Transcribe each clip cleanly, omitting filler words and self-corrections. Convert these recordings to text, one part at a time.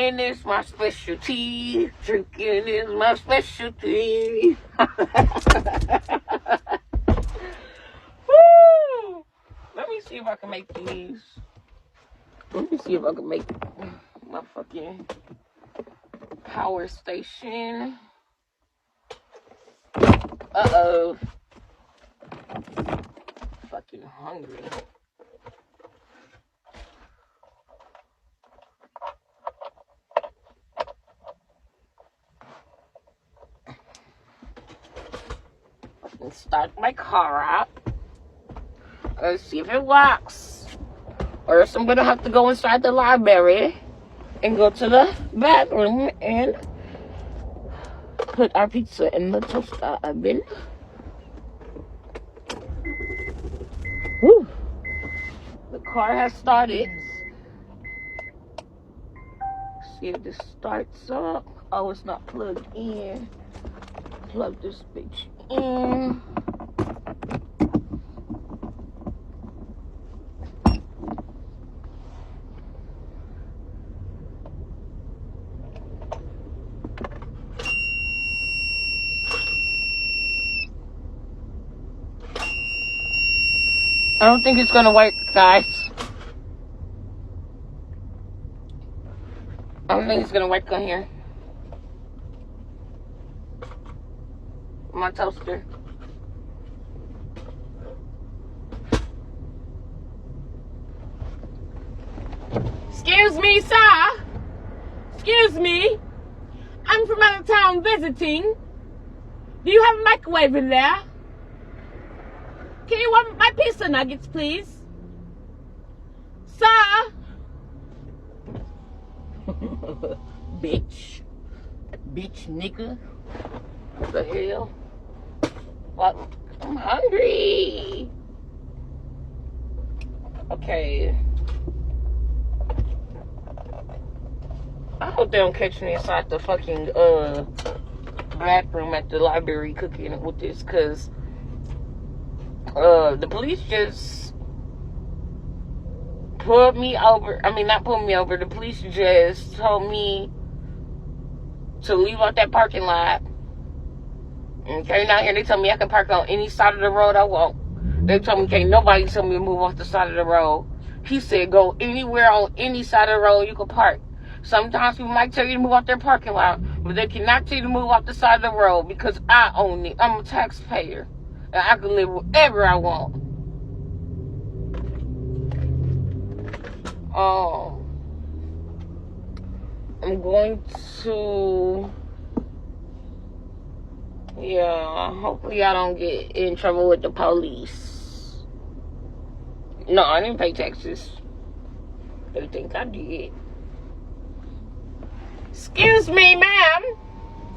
And it's my specialty. Drinking is my specialty. Woo! Let me see if I can make these. Let me see if I can make my fucking power station. Uh-oh. Fucking hungry. Let's start my car up. Let's see if it works. Or else I'm gonna have to go inside the library and go to the bathroom and put our pizza in the toaster oven. Whew. The car has started. See if this starts up. Oh, it's not plugged in. Plug this bitch in. I don't think it's gonna work, guys. I don't think it's gonna work on here. My toaster. Excuse me, sir. Excuse me. I'm from out of town visiting. Do you have a microwave in there? Can you want my pizza nuggets, please? Sir? Bitch. Bitch, nigga. What the hell? What? I'm hungry. Okay. I hope they don't catch me inside the fucking bathroom at the library cooking with this, cause the police just pulled me over. I mean, not pulled me over. The police just told me to leave out that parking lot. Okay, now here they tell me I can park on any side of the road I want. They told me can't nobody tell me to move off the side of the road. He said go anywhere on any side of the road you can park. Sometimes people might tell you to move off their parking lot, but they cannot tell you to move off the side of the road because I own it. I'm a taxpayer. And I can live wherever I want. I'm going to... Yeah, hopefully I don't get in trouble with the police. No, I didn't pay taxes. They think I did. Excuse me, ma'am.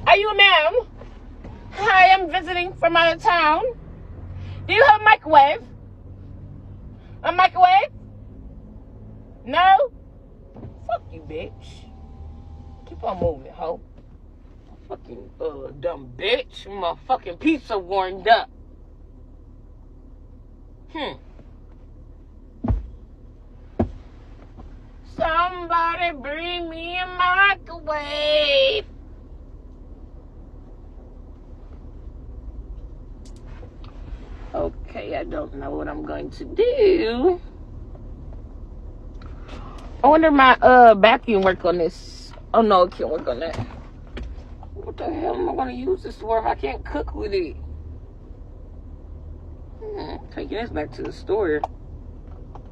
Are you a ma'am? Hi, I'm visiting from out of town. Do you have a microwave? A microwave? No? Fuck you, bitch. Keep on moving, ho. Fucking dumb bitch. My fucking pizza warmed up. Somebody bring me a microwave. Okay, I don't know what I'm going to do. I wonder if my vacuum work on this. Oh no, it can't work on that. What the hell am I going to use this for if I can't cook with it? Taking this back to the store.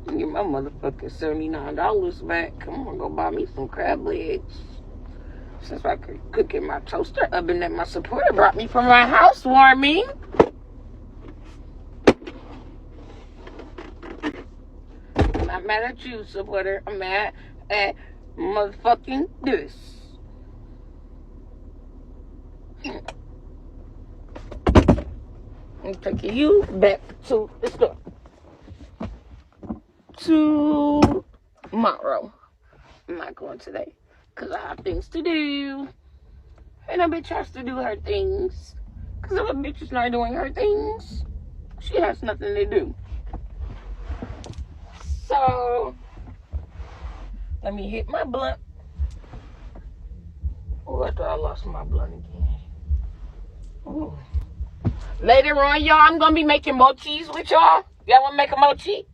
Get my motherfucking $79 back. Come on, go buy me some crab legs. Since I could cook in my toaster oven that my supporter brought me from my housewarming. I'm not mad at you, supporter. I'm mad at motherfucking this. I'm taking you back to the store. Tomorrow. I'm not going today because I have things to do. And a bitch has to do her things. Because if a bitch is not doing her things, she has nothing to do. So, let me hit my blunt. lost my blunt again. Ooh. Later on, y'all, I'm gonna be making mochis with y'all. Y'all wanna make a mochi?